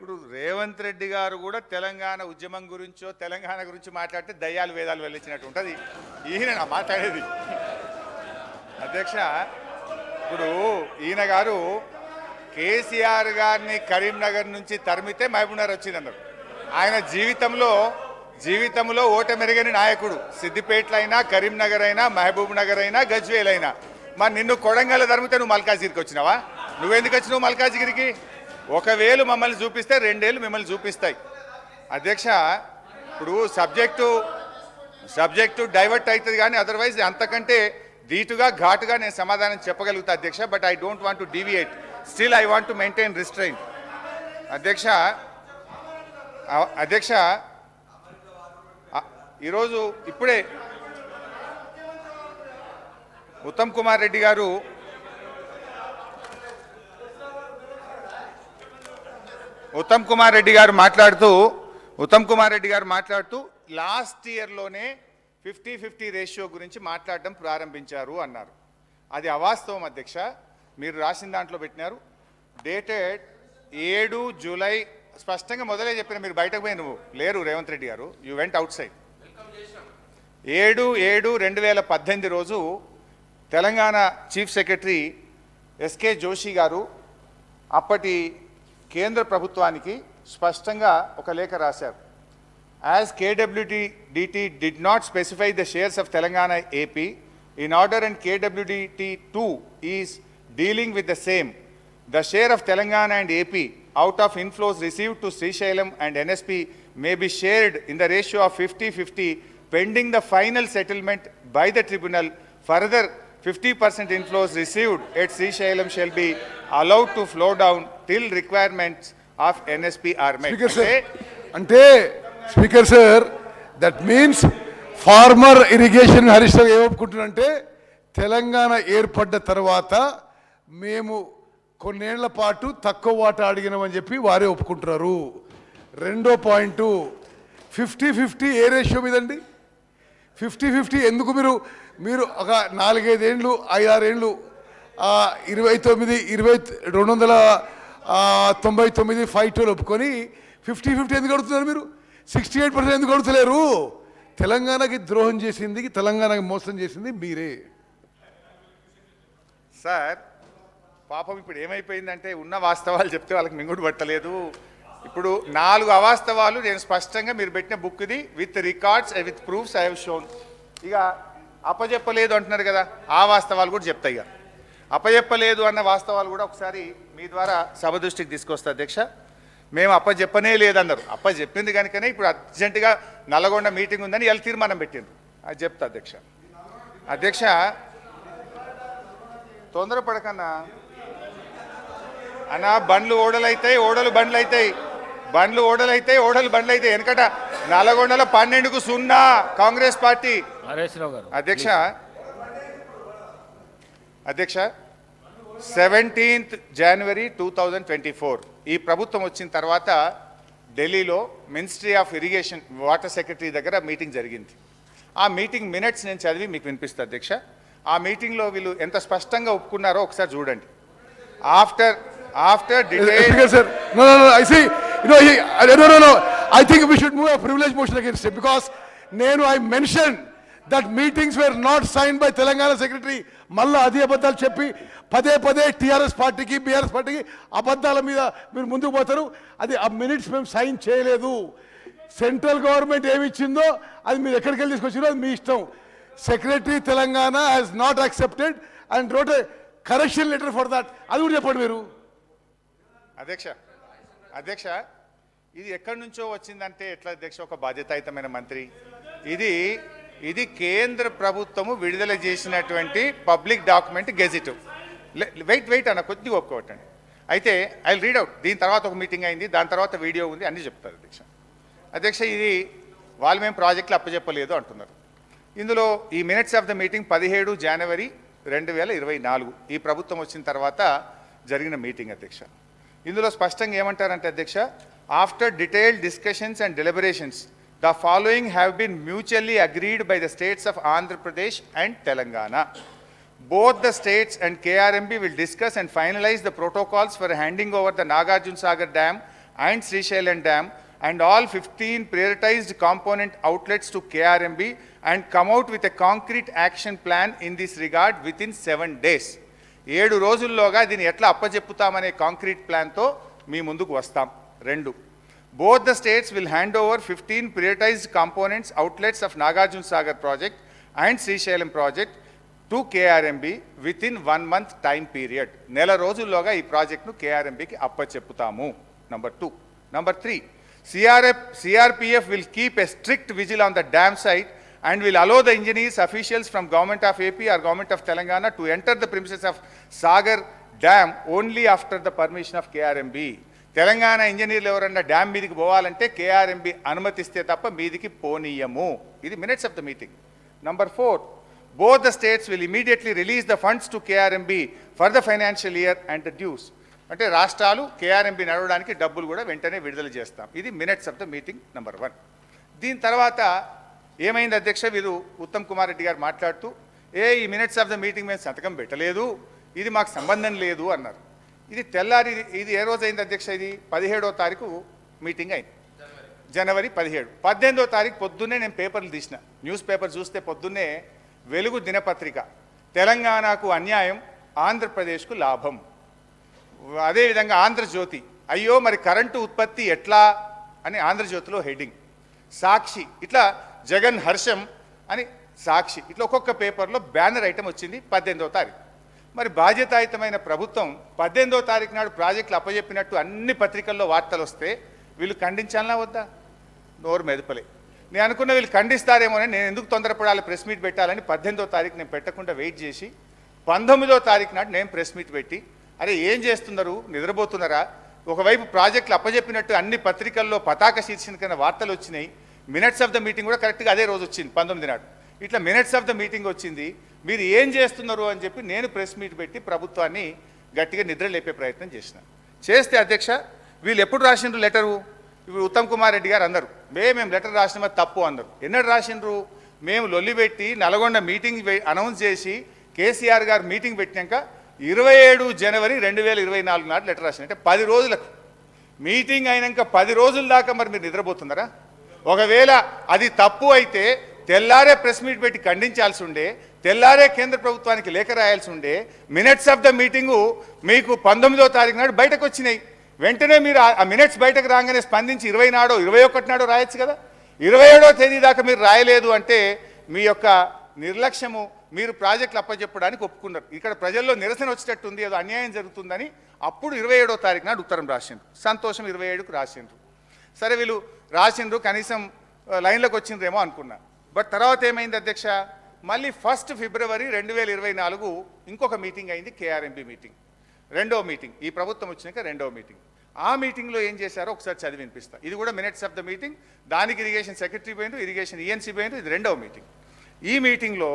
ఇప్పుడు రేవంత్ రెడ్డి గారు కూడా తెలంగాణ ఉద్యమం గురించో తెలంగాణ గురించి మాట్లాడితే దయ్యాలు వేదాలు వెళ్ళించినట్టు ఉంటుంది. ఈయన నా మాట్లాడేది అధ్యక్ష. ఇప్పుడు ఈయన గారు కేసీఆర్ గారిని కరీంనగర్ నుంచి తరిమితే మహబూబ్నగర్ వచ్చిందన్నారు. ఆయన జీవితంలో ఓటమెరుగని నాయకుడు. సిద్దిపేటలో అయినా, కరీంనగర్ అయినా, మహబూబ్ నగర్ అయినా, గజ్వేల్ అయినా. మరి నిన్ను కొడంగల్ తరిమితే నువ్వు మల్కాజిగిరికి వచ్చినావా? నువ్వెందుకు వచ్చినావు మల్కాజిగిరికి? ఒకవేళ మమ్మల్ని చూపిస్తే 2 ఏళ్ళు మిమ్మల్ని చూపిస్తాయి అధ్యక్ష. ఇప్పుడు సబ్జెక్టు డైవర్ట్ అవుతుంది, కానీ అదర్వైజ్ అంతకంటే ధీటుగా ఘాటుగా నేను సమాధానం చెప్పగలుగుతా అధ్యక్ష. But I don't want to deviate, still I want to maintain restrain అధ్యక్ష. ఈరోజు ఇప్పుడే ఉత్తమ్ కుమార్ రెడ్డి గారు మాట్లాడుతూ లాస్ట్ ఇయర్లోనే 50-50 రేషియో గురించి మాట్లాడడం ప్రారంభించారు అన్నారు. అది అవాస్తవం అధ్యక్ష. మీరు రాసిన దాంట్లో పెట్టినారు, డేటెడ్ 7 జూలై. స్పష్టంగా మొదలే చెప్పిన, మీరు బయటకు పోయి నువ్వు లేరు రేవంత్ రెడ్డి గారు, యూ వెంట్ అవుట్ సైడ్. 7/7/2018 రోజు Telangana chief secretary SK Joshi గారు అప్పటి కేంద్ర ప్రభుత్వానికి స్పష్టంగా ఒక లేఖ రాశారు. As KWDT did not specify the shares of Telangana AP in order and KWDT2 is dealing with the same, the share of Telangana and AP out of inflows received to Srisailam and NSP may be shared in the ratio of 50-50 pending the final settlement by the tribunal. Further, 50% inflows received at Srisailam shall be allowed to flow down till requirements of NSP are met. Speaker sir, that means farmer irrigation Harish Ravu ఏమనుకుంటున్నారంటే తెలంగాణ ఏర్పడ్డ తర్వాత మేము కొన్నేళ్ల పాటు తక్కువ వాటా అడిగినామని చెప్పి వారే ఒప్పుకుంటున్నారు. రెండో పాయింట్, 50-50 ఏ రేషియో మీదండి? 50-50 ఎందుకు? మీరు ఒక 4-5 ఏళ్ళు 5-6 ఏళ్ళు 299 5-2 ఒప్పుకొని 50-50 ఎందుకు అడుగుతున్నారు? మీరు 68% ఎందుకు అడుగుతలేరు? తెలంగాణకి ద్రోహం చేసింది, తెలంగాణకి మోసం చేసింది మీరే సార్. పాపం ఇప్పుడు ఏమైపోయిందంటే ఉన్న వాస్తవాలు చెప్తే వాళ్ళకి మింగుడు పట్టలేదు. ఇప్పుడు 4 అవాస్తవాలు నేను స్పష్టంగా మీరు పెట్టిన బుక్ది with records with proofs I have shown. ఇక అప్పచెప్పలేదు అంటున్నారు కదా, ఆ వాస్తవాలు కూడా చెప్తాయి. ఇక అప్పచెప్పలేదు అన్న వాస్తవాలు కూడా ఒకసారి మీ ద్వారా సభ దృష్టికి తీసుకొస్తా అధ్యక్ష. మేము అప్పచెప్పనే లేదన్నారు. అప్పచెప్పింది కనుకనే ఇప్పుడు అర్జెంటుగా నల్లగొండ మీటింగ్ ఉందని ఇలా తీర్మానం పెట్టిండ్రు. అది చెప్తా అధ్యక్ష. తొందరపడకన్నా అన్నా, బండ్లు ఓడలైతాయి, ఓడలు బండ్లు అవుతాయి, బండ్లు ఓడలైతాయి, ఓడలు బండ్లు అవుతాయి. వెనకట నల్లగొండలో 12కు 0 కాంగ్రెస్ పార్టీ. అధ్యక్ష 17th January 2024 ఈ ప్రభుత్వం వచ్చిన తర్వాత ఢిల్లీలో ministry of irrigation water secretary దగ్గర మీటింగ్ జరిగింది. ఆ మీటింగ్ మినిట్స్ నేను చదివి మీకు వినిపిస్తా అధ్యక్ష. ఆ మీటింగ్లో వీళ్ళు ఎంత స్పష్టంగా ఒప్పుకున్నారో ఒకసారి చూడండి. After detailed... Sir, no, I see. No. I think we should move a privilege motion against it because I mentioned that meetings were not signed by Telangana secretary. మళ్ళా అదే అబద్ధాలు చెప్పి పదే టీఆర్ఎస్ పార్టీకి బీఆర్ఎస్ పార్టీకి అబద్ధాల మీద మీరు ముందుకు పోతారు. అది ఆ మినిట్స్ మేము సైన్ చేయలేదు. సెంట్రల్ గవర్నమెంట్ ఏమి ఇచ్చిందో అది మీరు ఎక్కడికి వెళ్ళి తీసుకొచ్చారో అది మీ ఇష్టం. Secretary Telangana has not accepted and wrote a correction letter for that. అది కూడా చెప్పండి మీరు అధ్యక్ష. ఇది ఎక్కడి నుంచో వచ్చిందంటే ఎట్లా అధ్యక్ష? ఒక బాధ్యతాయుతమైన మంత్రి. ఇది కేంద్ర ప్రభుత్వము విడుదల చేసినటువంటి పబ్లిక్ డాక్యుమెంట్ గెజిట్. వెయిట్ అన్న, కొద్దిగా ఒప్పుకోవటండి. అయితే ఐ రీడ్ అవుట్. దీని తర్వాత ఒక మీటింగ్ అయింది, దాని తర్వాత వీడియో ఉంది, అన్నీ చెప్తారు అధ్యక్ష. ఇది వాళ్ళు మేము ప్రాజెక్టులు అప్పచెప్పలేదు అంటున్నారు. ఇందులో ఈ మినిట్స్ ఆఫ్ ద మీటింగ్ 17 జనవరి 2024 ఈ ప్రభుత్వం వచ్చిన తర్వాత జరిగిన మీటింగ్ అధ్యక్ష. ఇందులో స్పష్టంగా ఏమంటారంటే అధ్యక్ష, after detailed discussions and deliberations the following have been mutually agreed by the states of Andhra Pradesh and Telangana. Both the states and KRMB will discuss and finalize the protocols for handing over the Nagarjuna Sagar Dam and Srisailam Dam and all 15 prioritized component outlets to KRMB and come out with a concrete action plan in this regard within 7 days. 7 రోజుల్లోగా దీన్ని ఎట్లా అప్పచెప్పుతామనే concrete ప్లాన్తో మీ ముందుకు వస్తాం. 2, both the states will hand over 15 prioritized components outlets of Nagarjuna Sagar project and Srisailam project to KRMB within 1 month time period. నెల రోజుల్లోగా ఈ ప్రాజెక్ట్ను KRMBకి అప్పచెప్పుతాము. Number 2. Number 3, CRPF will keep a strict vigil on the dam site and will allow the engineers, officials from Government of AP or Government of Telangana to enter the premises of Sagar Dam only after the permission of KRMB. Telangana ఇంజనీర్లు ఎవరన్నా dam మీదికి పోవాలంటే KRMB అనుమతిస్తే తప్ప మీదికి పోనీయము. ఇది minutes of the meeting. Number 4, both the states will immediately release the funds to KRMB for the financial year and the dues. అంటే రాష్ట్రాలు KRMB నడవడానికి డబ్బులు కూడా వెంటనే విడుదల చేస్తాం. ఇది minutes of the meeting number 1. దీని తర్వాత ఏమైంది అధ్యక్ష, వీరు ఉత్తమ్ కుమార్ రెడ్డి గారు మాట్లాడుతూ ఈ మినిట్స్ ఆఫ్ ద మీటింగ్ మేము సంతకం పెట్టలేదు, ఇది మాకు సంబంధం లేదు అన్నారు. ఇది తెల్లారి, ఇది ఏ రోజు అయింది అధ్యక్ష, ఇది 17వ తారీఖు మీటింగ్ అయింది, జనవరి 17. 18వ తారీఖు పొద్దున్నే నేను పేపర్లు తీసిన, న్యూస్ పేపర్ చూస్తే పొద్దున్నే వెలుగు దినపత్రిక, తెలంగాణకు అన్యాయం ఆంధ్రప్రదేశ్కు లాభం, అదేవిధంగా ఆంధ్రజ్యోతి, అయ్యో మరి కరెంటు ఉత్పత్తి ఎట్లా అని ఆంధ్రజ్యోతిలో హెడ్డింగ్, సాక్షి ఇట్లా జగన్ హర్షం అని సాక్షి, ఇట్లా ఒక్కొక్క పేపర్లో బ్యానర్ ఐటమ్ వచ్చింది 18వ తారీఖు. మరి బాధ్యతాయుతమైన ప్రభుత్వం 18వ తారీఖు నాడు ప్రాజెక్టులు అప్పచెప్పినట్టు అన్ని పత్రికల్లో వార్తలు వస్తే వీళ్ళు ఖండించాలనా వద్దా? నోరు మెదపలే. నేను అనుకున్న వీళ్ళు ఖండిస్తారేమోనని నేను ఎందుకు తొందరపడాలి, ప్రెస్ మీట్ పెట్టాలని 18వ తారీఖు నేను పెట్టకుండా వెయిట్ చేసి 19వ తారీఖు నాడు నేను ప్రెస్ మీట్ పెట్టి, అరే ఏం చేస్తున్నారు, నిద్రపోతున్నారా? ఒకవైపు ప్రాజెక్టులు అప్పచెప్పినట్టు అన్ని పత్రికల్లో పతాక శీర్షికన వార్తలు వచ్చినాయి, మినిట్స్ ఆఫ్ ద మీటింగ్ కూడా కరెక్ట్గా అదే రోజు వచ్చింది 19 నాడు, ఇట్లా మినిట్స్ ఆఫ్ ద మీటింగ్ వచ్చింది, మీరు ఏం చేస్తున్నారు అని చెప్పి నేను ప్రెస్ మీట్ పెట్టి ప్రభుత్వాన్ని గట్టిగా నిద్ర లేపే ప్రయత్నం చేస్తే అధ్యక్ష వీళ్ళు ఎప్పుడు రాసిండ్రు లెటరు, ఇప్పుడు ఉత్తమ్ కుమార్ రెడ్డి గారు అన్నారు మేము లెటర్ రాసినమా తప్పు అన్నారు. ఎన్నడు రాసిండ్రు? మేము లొల్లి పెట్టి నల్గొండ మీటింగ్ అనౌన్స్ చేసి కేసీఆర్ గారు మీటింగ్ పెట్టినాక 27 జనవరి 2024 నాడు లెటర్ రాసింది. అంటే 10 రోజులకు మీటింగ్ అయినాక 10 రోజుల దాకా మరి మీరు నిద్రపోతున్నారా? ఒకవేళ అది తప్పు అయితే తెల్లారే ప్రెస్ మీట్ పెట్టి ఖండించాల్సి ఉండే, తెల్లారే కేంద్ర ప్రభుత్వానికి లేఖ రాయాల్సి ఉండే. మినిట్స్ ఆఫ్ ద మీటింగు మీకు 19వ తారీఖు నాడు బయటకు వచ్చినాయి, వెంటనే మీరు ఆ మినిట్స్ బయటకు రాగానే స్పందించి 20 నాడో 21 నాడో రాయొచ్చు కదా. 27వ తేదీ దాకా మీరు రాయలేదు అంటే మీ యొక్క నిర్లక్ష్యము, మీరు ప్రాజెక్టులు అప్పచెప్పడానికి ఒప్పుకున్నారు. ఇక్కడ ప్రజల్లో నిరసన వచ్చేటట్టు ఉంది, ఏదో అన్యాయం జరుగుతుందని అప్పుడు 27వ తారీఖు నాడు ఉత్తరం రాసిండ్రు. సంతోషం, 27కు రాసిండ్రు. సరే వీళ్ళు రాసిండ్రు, కనీసం లైన్లోకి వచ్చిండ్రేమో అనుకున్నా. బట్ తర్వాత ఏమైంది అధ్యక్ష, మళ్ళీ 1 ఫిబ్రవరి 2024 ఇంకొక మీటింగ్ అయింది, KRMB మీటింగ్, 2వ మీటింగ్. ఈ ప్రభుత్వం వచ్చినాక 2వ మీటింగ్. ఆ మీటింగ్లో ఏం చేశారో ఒకసారి చదివి వినిపిస్తా. ఇది కూడా మినిట్స్ ఆఫ్ ద మీటింగ్, దానికి ఇరిగేషన్ సెక్రటరీ పోయిండ్రు, ఇరిగేషన్ ENC పోయిండ్రు. ఇది 2వ మీటింగ్. ఈ మీటింగ్లో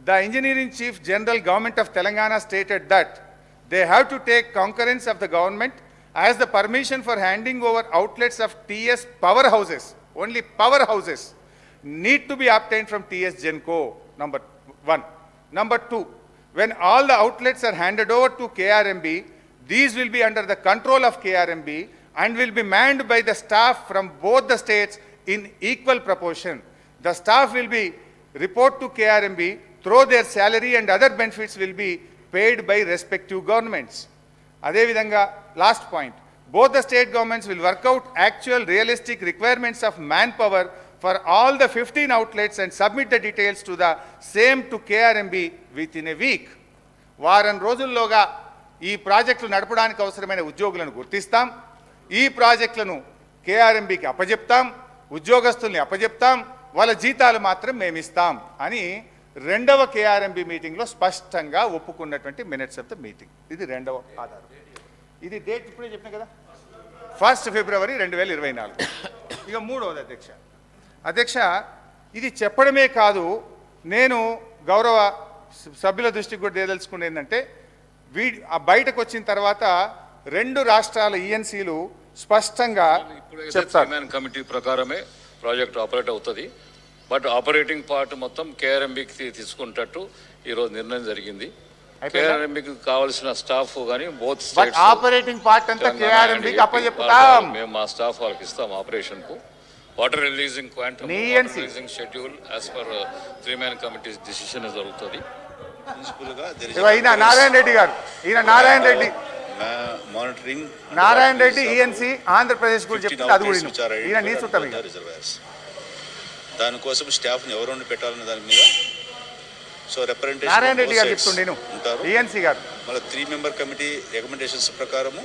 the engineering chief general government of Telangana stated that they have to take concurrence of the government as the permission for handing over outlets of TS powerhouses, only powerhouses, need to be obtained from TS Genco, number 1. Number 2, when all the outlets are handed over to KRMB, these will be under the control of KRMB and will be manned by the staff from both the states in equal proportion. The staff will be report to KRMB through their salary and other benefits will be paid by respective governments. అదేవిధంగా last point, both the state governments will work out actual realistic requirements of manpower for all the 15 outlets and submit the details to the same to KRMB within a week. వారం రోజుల్లోగా ఈ ప్రాజెక్టులు నడపడానికి అవసరమైన ఉద్యోగులను గుర్తిస్తాం, ఈ ప్రాజెక్టులను KRMBకి అప్పజెప్తాం, ఉద్యోగస్తుల్ని అప్పజెప్తాం, వాళ్ళ జీతాలు మాత్రం మేమిస్తాం అని 2వ KRMB మీటింగ్లో స్పష్టంగా ఒప్పుకున్నటువంటి మినిట్స్ ఆఫ్ ద మీటింగ్. ఇది 2వ ఆధారం. ఇది డేట్ ఇప్పుడే చెప్పిన కదా, 1 ఫిబ్రవరి 2024. ఇక 3వది అధ్యక్ష, ఇది చెప్పడమే కాదు, నేను గౌరవ సభ్యుల దృష్టికి కూడా తేదలుచుకునేది ఏంటంటే, బయటకు వచ్చిన తర్వాత 2 రాష్ట్రాల ENCలు స్పష్టంగా చెప్తారు కమిటీ ప్రకారమే ప్రాజెక్ట్ ఆపరేట్ అవుతుంది. బట్ ఆపరేటింగ్ పార్ట్ మొత్తం KRMBకి తీసుకున్నట్టు ఈరోజు నిర్ణయం జరిగింది. కేఆర్ఎంబికి కావాల్సిన స్టాఫ్ కానీ both but states operating part అంతా కేఆర్ఎంబికి అప్పచెప్తాం. మేము మా స్టాఫ్ వాళ్ళకి ఇస్తాం ఆపరేషన్ కు. వాటర్ రిలీజింగ్ క్వాంటమ్, నీ water NC. Releasing schedule as per 3-man committees decision జరుగుతుంది. ఇగో ఈయన నారాయణ రెడ్డి గారు, ఈయన నారాయణ రెడ్డి, మానిటరింగ్ నారాయణ రెడ్డి ఈఎన్సీ ఆంధ్రప్రదేశ్ గురించి చెప్తుంది. అది కూడా ఈయన నీ చుట్టం ఇక. రిజర్వాయర్స్ దానికోసం స్టాఫ్ని ఎవరు పెట్టాలనే దాని మీద సో నారాయణ రెడ్డి గారు రిప్రజెంటేషన్ చెప్తుండే ఉంటారు. ఈఎన్సీ గారు. మళ్ళీ 3-member కమిటీ రికమెండేషన్స్ ప్రకారము